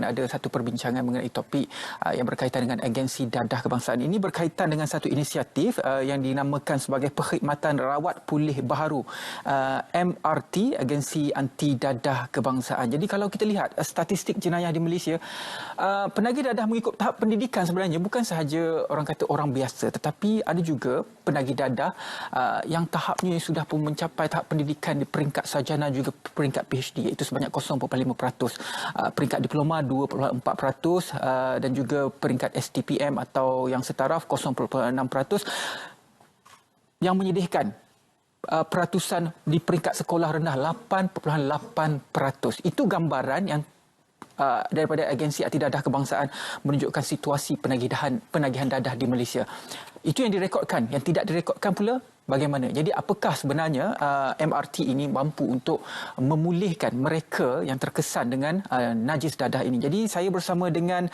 ada satu perbincangan mengenai topik yang berkaitan dengan agensi dadah kebangsaan. Ini berkaitan dengan satu inisiatif yang dinamakan sebagai Perkhidmatan Rawat Pulih Baharu, MRT, Agensi Anti Dadah Kebangsaan. Jadi kalau kita lihat statistik jenayah di Malaysia, penagih dadah mengikut tahap pendidikan sebenarnya bukan sahaja orang kata orang biasa, tetapi ada juga penagih dadah yang tahapnya sudah pun mencapai tahap pendidikan di peringkat sarjana juga peringkat PhD, iaitu sebanyak 0.5%. Peringkat diploma 2.4%, dan juga peringkat STPM atau yang setaraf 0.6%, yang menyedihkan peratusan di peringkat sekolah rendah 8.8%. Itu gambaran yang daripada Agensi Anti Dadah Kebangsaan menunjukkan situasi penagihan dadah di Malaysia. Itu yang direkodkan. Yang tidak direkodkan pula bagaimana? Jadi apakah sebenarnya MRT ini mampu untuk memulihkan mereka yang terkesan dengan najis dadah ini? Jadi saya bersama dengan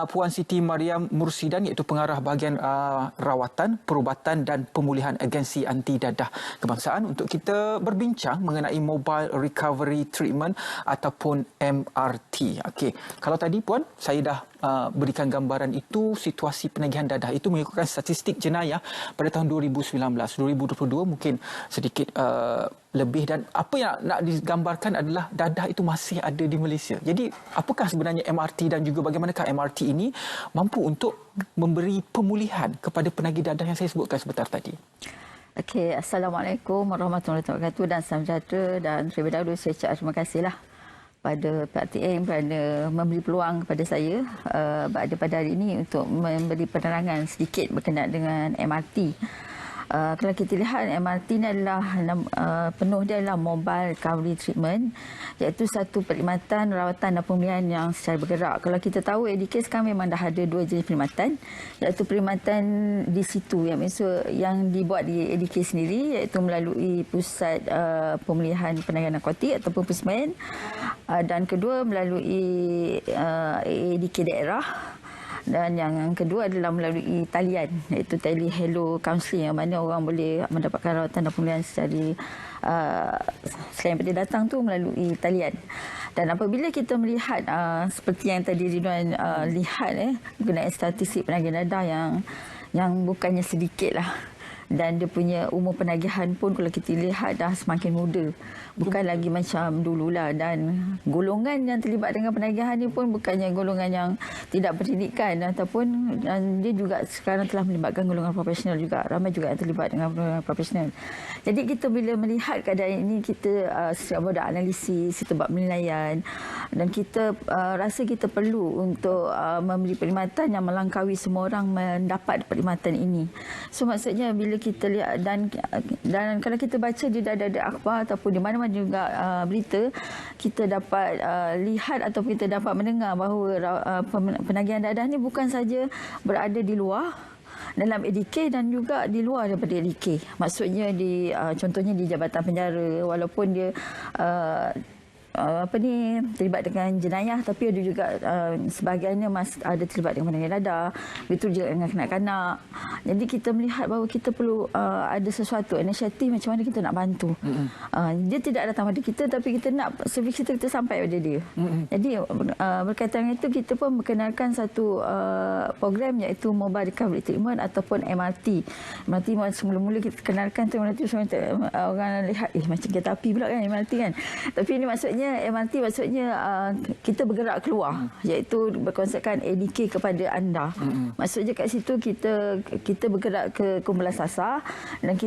Puan Siti Mariam Mursidan, iaitu pengarah bahagian rawatan, perubatan dan pemulihan Agensi Anti Dadah Kebangsaan, untuk kita berbincang mengenai Mobile Recovery Treatment ataupun MRT. Okey, kalau tadi Puan, saya dah berikan gambaran itu, situasi penagihan dadah itu mengikutkan statistik jenayah pada tahun 2019. 2022 mungkin sedikit lebih, dan apa yang nak digambarkan adalah dadah itu masih ada di Malaysia. Jadi apakah sebenarnya MRT dan juga bagaimanakah MRT ini mampu untuk memberi pemulihan kepada penagih dadah yang saya sebutkan sebentar tadi? Okey, Assalamualaikum warahmatullahi wabarakatuh dan salam sejahtera, dan terlebih dahulu saya ucap terima kasihlah pada PRTM kerana memberi peluang kepada saya pada hari ini untuk memberi penerangan sedikit berkenaan dengan MRT. Kalau kita lihat, MRT ini adalah penuh dia adalah Mobile Recovery Treatment, iaitu satu perkhidmatan rawatan dan pemulihan yang secara bergerak. Kalau kita tahu ADK sekarang memang dah ada dua jenis perkhidmatan, iaitu perkhidmatan di situ yang dibuat di ADK sendiri, iaitu melalui Pusat Pemulihan Penanganan Narkotik ataupun PUSMEN, dan kedua melalui ADK daerah. Dan yang kedua adalah melalui talian, iaitu Tele Hello Counselling, yang mana orang boleh mendapatkan rawatan dan pemulihan secara selain daripada datang tu melalui talian. Dan apabila kita melihat seperti yang tadi Ridwan lihat mengenai statistik penagihan dadah yang bukannya sedikit lah, dan dia punya umur penagihan pun kalau kita lihat dah semakin muda, bukan lagi macam dululah. Dan golongan yang terlibat dengan penagihan ni pun bukannya golongan yang tidak berpendidikan, ataupun dia juga sekarang telah melibatkan golongan profesional juga. Ramai juga yang terlibat dengan golongan profesional. Jadi kita bila melihat keadaan ini, kita secara mudah analisis, kita buat penilaian, dan kita rasa kita perlu untuk memberi perkhidmatan yang melangkaui semua orang mendapat perkhidmatan ini. So maksudnya bila kita lihat, dan kalau kita baca di dada-dada akhbar ataupun di mana-mana juga berita, kita dapat lihat ataupun kita dapat mendengar bahawa penagihan dadah ni bukan saja berada di luar dalam ADK dan juga di luar daripada ADK. Maksudnya contohnya di Jabatan Penjara, walaupun dia terlibat dengan jenayah, tapi ada juga sebahagiannya ada terlibat dengan penagihan dadah, betul juga dengan kanak-kanak. Jadi kita melihat bahawa kita perlu ada sesuatu inisiatif macam mana kita nak bantu. Dia tidak datang pada kita, tapi kita nak servis kita sampai pada dia. Jadi berkaitan dengan itu, kita pun memperkenalkan satu program, iaitu Mobile Recovery Treatment ataupun MRT. MRT mula-mula kita kenalkan tu, orang lihat macam kereta api pula kan MRT kan. Tapi ini maksudnya MRT kita bergerak keluar, iaitu berkonsepkan ADK kepada anda. Maksudnya kat situ kita bergerak ke kumpulan sasar, dan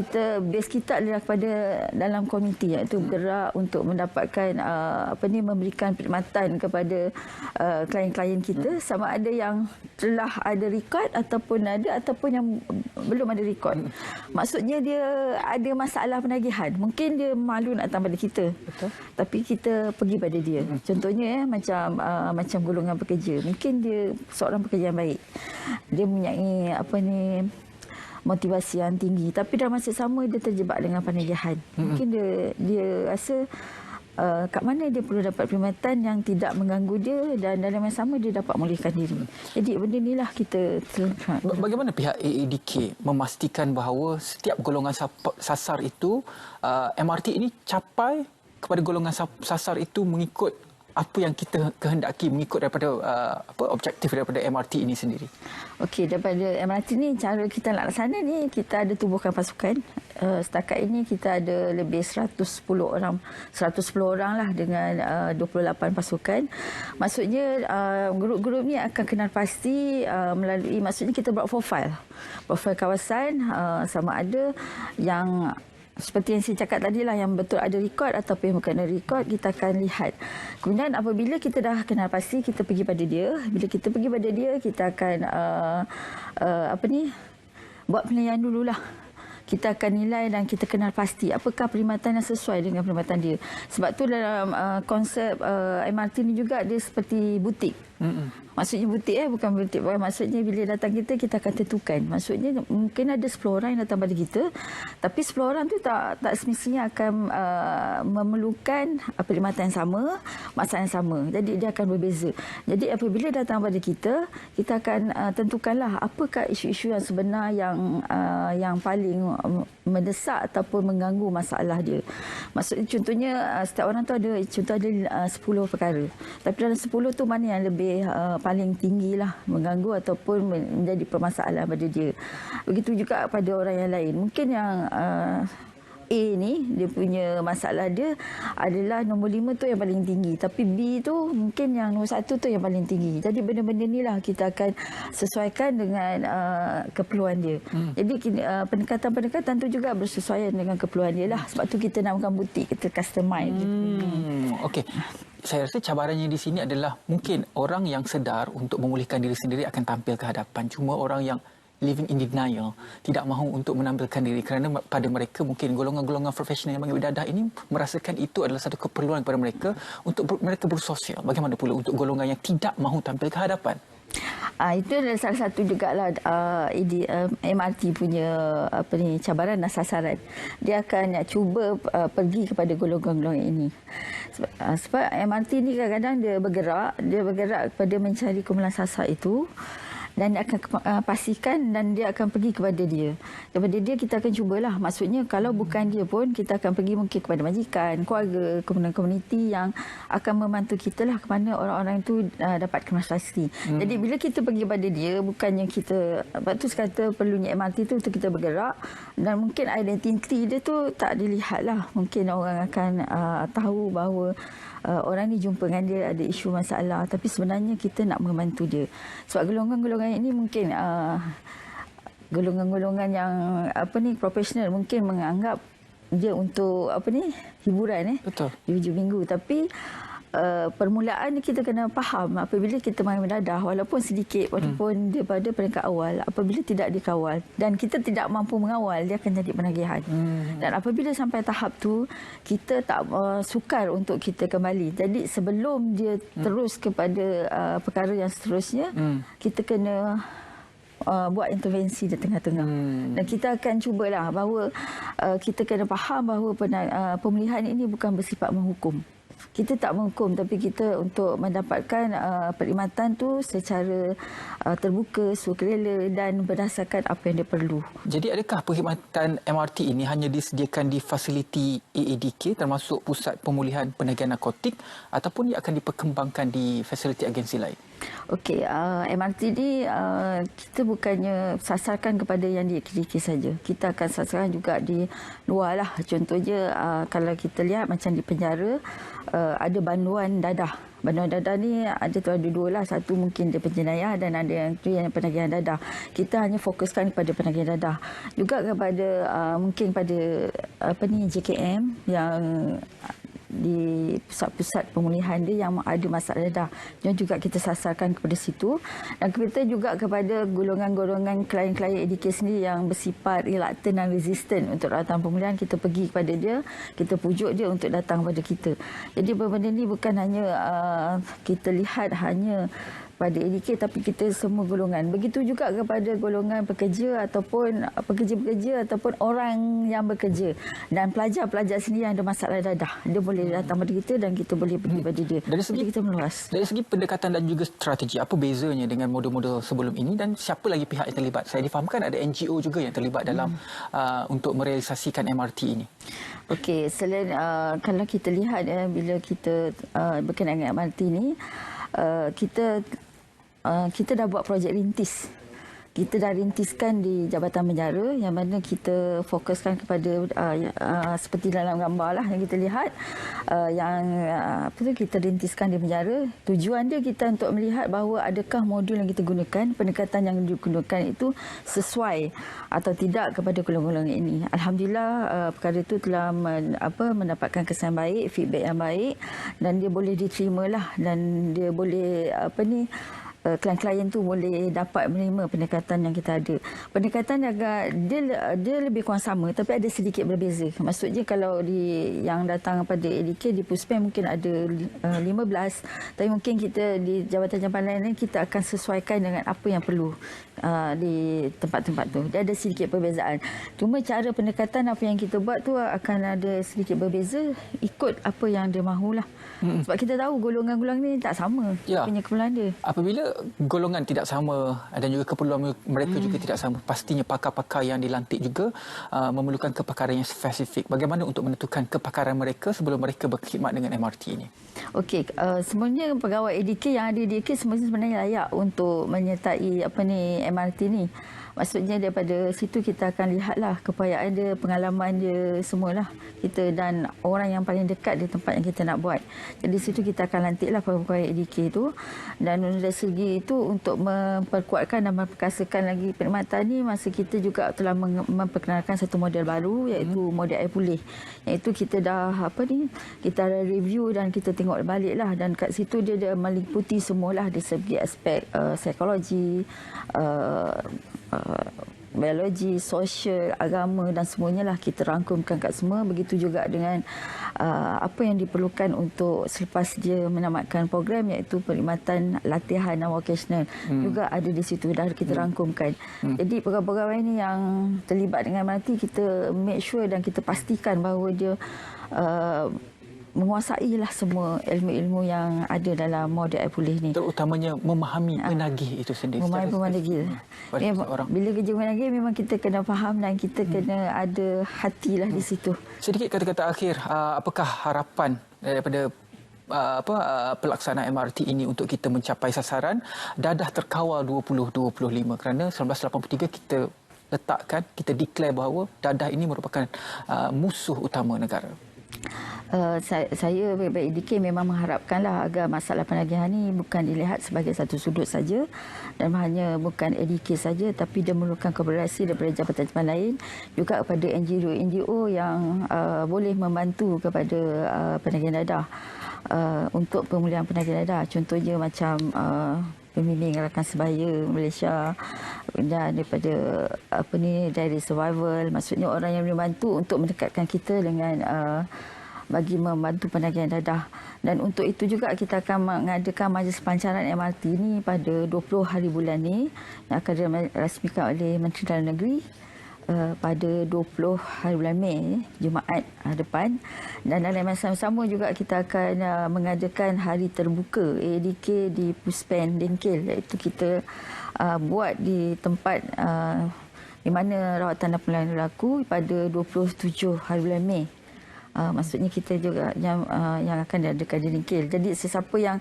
base kita adalah kepada dalam komuniti, iaitu bergerak untuk mendapatkan memberikan perkhidmatan kepada klien-klien kita, sama ada yang telah ada rekod ataupun yang belum ada rekod. Maksudnya dia ada masalah penagihan, mungkin dia malu nak datang pada kita. Betul. Tapi kita pergi pada dia. Contohnya macam golongan pekerja. Mungkin dia seorang pekerja yang baik. Dia mempunyai motivasi yang tinggi, tapi dalam masa sama dia terjebak dengan penagihan. Mungkin dia rasa kat mana dia perlu dapat perkhidmatan yang tidak mengganggu dia, dan dalam masa sama dia dapat memulihkan diri. Jadi benda inilah kita Bagaimana pihak AADK memastikan bahawa setiap golongan sasar itu MRT ini capai kepada golongan sasar itu mengikut apa yang kita kehendaki mengikut daripada objektif daripada MRT ini sendiri? Okey, daripada MRT ni cara kita nak laksana ni, kita ada tubuhkan pasukan. Setakat ini kita ada lebih 110 orang lah dengan 28 pasukan. Maksudnya grup-grup ni akan kenal pasti melalui, maksudnya kita buat profil kawasan, sama ada yang seperti yang saya cakap tadi lah, yang betul ada rekod ataupun yang bukan ada rekod, kita akan lihat. Kemudian apabila kita dah kenal pasti, kita pergi pada dia. Bila kita pergi pada dia, kita akan buat penilaian dululah. Kita akan nilai dan kita kenal pasti apakah perkhidmatan yang sesuai dengan perkhidmatan dia. Sebab tu dalam konsep MRT ni juga dia seperti butik. Maksudnya butik bukan butik. Maksudnya bila datang kita akan tentukan. Maksudnya mungkin ada 10 orang yang datang pada kita, tapi 10 orang tu tak semestinya akan memerlukan perkhidmatan yang sama, masalah yang sama. Jadi dia akan berbeza. Jadi apabila datang pada kita akan tentukanlah apakah isu-isu yang sebenar yang paling mendesak ataupun mengganggu masalah dia. Maksudnya contohnya setiap orang tu ada 10 perkara. Tapi dalam 10 tu mana yang lebih paling tinggi lah mengganggu ataupun menjadi permasalahan pada dia. Begitu juga pada orang yang lain. Mungkin yang A ni, dia punya masalah dia adalah nombor 5 tu yang paling tinggi. Tapi B tu mungkin yang nombor 1 tu yang paling tinggi. Jadi benda-benda ni lah kita akan sesuaikan dengan keperluan dia. Jadi pendekatan-pendekatan tu juga bersesuaian dengan keperluan dia lah. Sebab tu kita namakan butik, kita customize. Okey. Saya rasa cabarannya di sini adalah mungkin orang yang sedar untuk memulihkan diri sendiri akan tampil ke hadapan. Cuma orang yang living in denial, tidak mahu untuk menampilkan diri kerana pada mereka mungkin golongan-golongan profesional yang mengambil dadah ini merasakan itu adalah satu keperluan kepada mereka untuk mereka bersosial. Bagaimana pula untuk golongan yang tidak mahu tampil ke hadapan? Itu adalah salah satu jugalah MRT punya cabaran dan sasaran. Dia akan cuba pergi kepada golongan-golongan ini. Sebab MRT ni kadang-kadang dia bergerak kepada mencari kumpulan sasar itu. Dan dia akan pastikan dan dia akan pergi kepada dia. Daripada dia kita akan cubalah. Maksudnya kalau bukan dia pun kita akan pergi mungkin kepada majikan, keluarga, komuniti yang akan membantu kita lah ke mana orang-orang itu dapat kemas pasti. Jadi bila kita pergi pada dia, bukannya kita, sebab tu kata perlunya MRT tu untuk kita bergerak dan mungkin identiti dia tu tak dilihat lah. Mungkin orang akan tahu bahawa orang ni jumpa dengan dia ada isu masalah, tapi sebenarnya kita nak membantu dia. Sebab golongan-golongan ini mungkin golongan-golongan yang profesional mungkin menganggap dia untuk hiburan Betul. di hujung minggu, tapi permulaan kita kena faham apabila kita main mendadah walaupun sedikit, walaupun daripada peringkat awal, apabila tidak dikawal dan kita tidak mampu mengawal, dia akan jadi penagihan. Dan apabila sampai tahap tu kita tak sukar untuk kita kembali. Jadi sebelum dia terus kepada perkara yang seterusnya, kita kena buat intervensi di tengah-tengah. Dan kita akan cubalah bahawa kita kena faham bahawa pemulihan ini bukan bersifat menghukum. Kita tak menghukum, tapi kita untuk mendapatkan perkhidmatan tu secara terbuka, sukarela dan berdasarkan apa yang dia perlu. Jadi adakah perkhidmatan MRT ini hanya disediakan di fasiliti AADK termasuk Pusat Pemulihan Penagihan Narkotik ataupun ia akan diperkembangkan di fasiliti agensi lain? Okey, MRT ni kita bukannya sasarkan kepada yang di AADK saja. Kita akan sasarkan juga di luar lah. Contohnya kalau kita lihat macam di penjara, ada banduan dadah. Banduan dadah ni ada dua lah. Satu mungkin dia penjenayah dan ada yang tu yang penagihan dadah. Kita hanya fokuskan kepada penagihan dadah. Juga kepada mungkin pada JKM yang di pusat-pusat pemulihan dia yang ada masalah dadah. Dan juga kita sasarkan kepada situ. Dan kita juga kepada golongan-golongan klien-klien ADK sendiri yang bersifat reluctant dan resistant untuk datang pemulihan, kita pergi kepada dia, kita pujuk dia untuk datang kepada kita. Jadi benda ni bukan hanya kita lihat hanya kepada ADK tapi kita semua golongan. Begitu juga kepada golongan pekerja ataupun pekerja-pekerja ataupun orang yang bekerja. Dan pelajar-pelajar sendiri yang ada masalah dadah, dia boleh datang pada kita dan kita boleh pergi pada dia. Dari segi kita meluas. Dari segi pendekatan dan juga strategi, apa bezanya dengan model-model sebelum ini dan siapa lagi pihak yang terlibat? Saya difahamkan ada NGO juga yang terlibat dalam untuk merealisasikan MRT ini. Okey, selain kalau kita lihat bila kita berkenaan dengan MRT ni, kita dah buat projek rintis. Kita dah rintiskan di Jabatan Penjara yang mana kita fokuskan kepada seperti dalam gambar lah yang kita lihat kita rintiskan di penjara. Tujuan dia kita untuk melihat bahawa adakah modul yang kita gunakan, pendekatan yang digunakan itu sesuai atau tidak kepada golongan-golongan ini. Alhamdulillah perkara itu telah mendapatkan kesan baik, feedback yang baik dan dia boleh diterima lah dan dia boleh klien-klien tu boleh dapat menerima pendekatan yang kita ada. Pendekatan agak dia lebih kurang sama tapi ada sedikit berbeza. Maksudnya kalau yang datang pada ADK di Puspen mungkin ada 15 tapi mungkin kita di jabatan-jabatan lain kita akan sesuaikan dengan apa yang perlu di tempat-tempat tu. Dia ada sedikit perbezaan. Cuma cara pendekatan apa yang kita buat tu akan ada sedikit berbeza ikut apa yang dia mahulah. Sebab kita tahu golongan-golongan ni tak sama punya keperluan dia. Apabila golongan tidak sama dan juga keperluan mereka juga tidak sama, pastinya pakar-pakar yang dilantik juga memerlukan kepakaran yang spesifik. Bagaimana untuk menentukan kepakaran mereka sebelum mereka berkhidmat dengan MRT ini? Okey, sebenarnya pegawai ADK yang ada di ADK sebenarnya layak untuk menyertai MRT ni. Maksudnya daripada situ kita akan lihatlah kepayaan dia, pengalaman dia semualah kita dan orang yang paling dekat di tempat yang kita nak buat. Jadi situ kita akan lantiklah pegawai ADK itu dan dari segi itu untuk memperkuatkan dan memperkasakan lagi perkhidmatan ni masa kita juga telah memperkenalkan satu model baru iaitu model air pulih. Iaitu kita dah kita dah review dan kita tengok baliklah dan kat situ dia meliputi semualah dari segi aspek psikologi, biologi, sosial, agama dan semuanya lah kita rangkumkan kat semua. Begitu juga dengan apa yang diperlukan untuk selepas dia menamatkan program iaitu perkhidmatan latihan dan vocational juga ada di situ dah kita rangkumkan. Jadi pegawai-pegawai ini yang terlibat dengan MRT kita make sure dan kita pastikan bahawa dia menguasailah semua ilmu-ilmu yang ada dalam model air pulih ni. Terutamanya memahami penagih itu sendiri. Memahami penagih. Bila kerja penagih memang kita kena faham dan kita kena ada hatilah di situ. Sedikit kata-kata akhir, apakah harapan daripada pelaksanaan MRT ini untuk kita mencapai sasaran dadah terkawal 2025 kerana 1983 kita declare bahawa dadah ini merupakan musuh utama negara. Saya bagi ADK memang mengharapkanlah agar masalah penagihan ini bukan dilihat sebagai satu sudut saja dan hanya bukan ADK saja tapi dia memerlukan kolaborasi daripada jabatan-jabatan lain juga kepada NGO yang boleh membantu kepada penagihan dadah untuk pemulihan penagihan dadah. Contohnya macam pembimbing rakan sebaya Malaysia dan daripada dari survival, maksudnya orang yang boleh bantu untuk mendekatkan kita dengan bagi membantu penagihan dadah. Dan untuk itu juga kita akan mengadakan majlis pelancaran MRT ini pada 20 hari bulan ni yang akan dirasmikan oleh Menteri Dalam Negeri pada 20 hari bulan Mei, Jumaat depan. Dan dalam masa yang sama juga kita akan mengadakan hari terbuka ADK di Puspen Dengkil, iaitu kita buat di tempat di mana rawatan dan pemulihan berlaku pada 27 hari bulan Mei. Maksudnya kita juga yang akan diadakan di Dengkil. Jadi sesiapa yang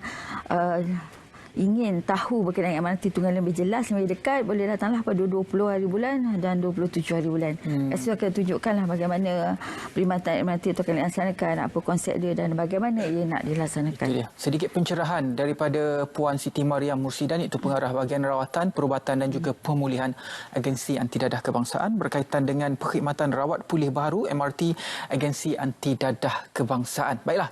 ingin tahu berkenaan dengan MRT Tunggal lebih jelas, lebih dekat, boleh datanglah pada 20 hari bulan dan 27 hari bulan. Saya akan tunjukkanlah bagaimana perkhidmatan MRT itu akan dilaksanakan, apa konsep dia dan bagaimana ia nak dilaksanakan. Itu dia. Sedikit pencerahan daripada Puan Siti Mariam Mursidan, iaitu pengarah bahagian rawatan, perubatan dan juga pemulihan Agensi Anti Dadah Kebangsaan berkaitan dengan perkhidmatan rawat pulih baru MRT Agensi Anti Dadah Kebangsaan. Baiklah.